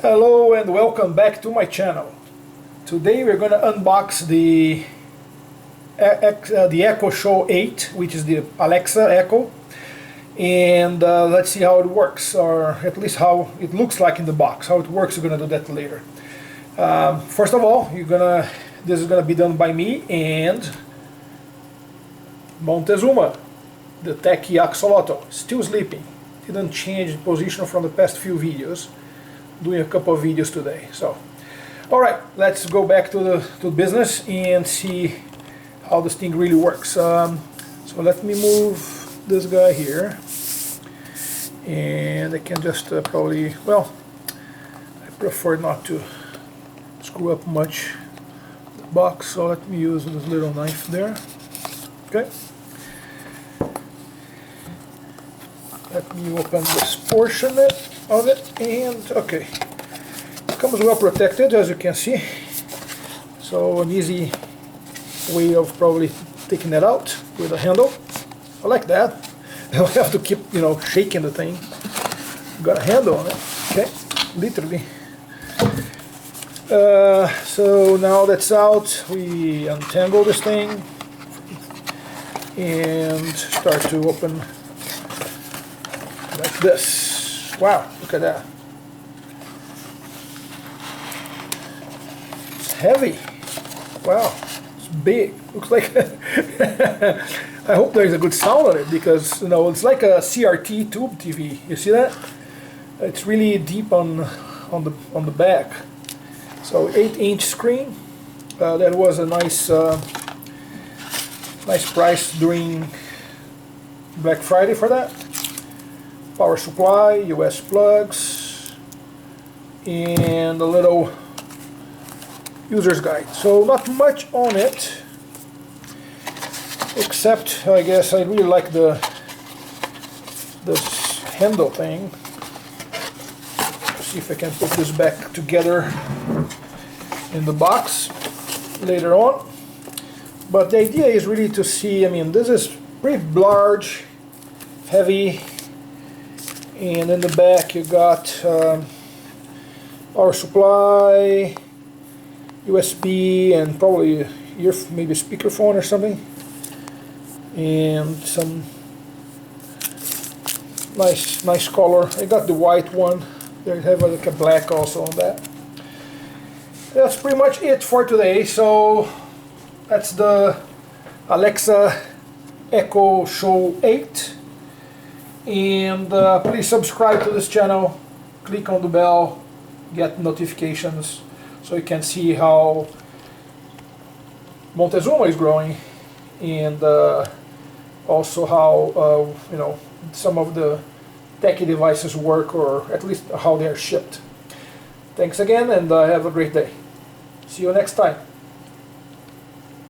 Hello and welcome back to my channel. Today we're going to unbox the Echo Show 8, which is the Alexa Echo, and let's see how it works, or at least how it looks like in the box. How it works, we're going to do that later. First of all, this is going to be done by me and Montezuma, the Techie Axolotl, still sleeping. Didn't change the position from the past few videos. Doing a couple of videos today. So, all right, let's go back to the business and see how this thing really works. So let me move this guy here, and I can just probably, well, I prefer not to screw up much the box, so let me use this little knife there. Okay. Let me open this portion of it, and okay, it comes well protected, as you can see, so an easy way of probably taking it out with a handle. I like that. I don't have to keep, shaking the thing. Got a handle on it, okay, literally. So now that's out, we untangle this thing and start to open like this. Wow, look at that. It's heavy. Wow, it's big. Looks like I hope there's a good sound on it, because it's like a CRT tube TV. You see that? It's really deep on the back. So 8-inch screen. That was a nice price during Black Friday for that. Power supply, US plugs, and a little user's guide. So not much on it, except I guess I really like this handle thing. Let's see if I can put this back together in the box later on. But the idea is really to see, this is pretty large, heavy, and in the back you got power supply, USB, and probably maybe a speakerphone or something, and some nice color. I got the white one. They have like a black also on that. That's pretty much it for today. So that's the Alexa Echo Show 8. And please subscribe to this channel, click on the bell, get notifications, so you can see how Montezuma is growing, and also how some of the techie devices work, or at least how they are shipped. Thanks again, and have a great day. See you next time.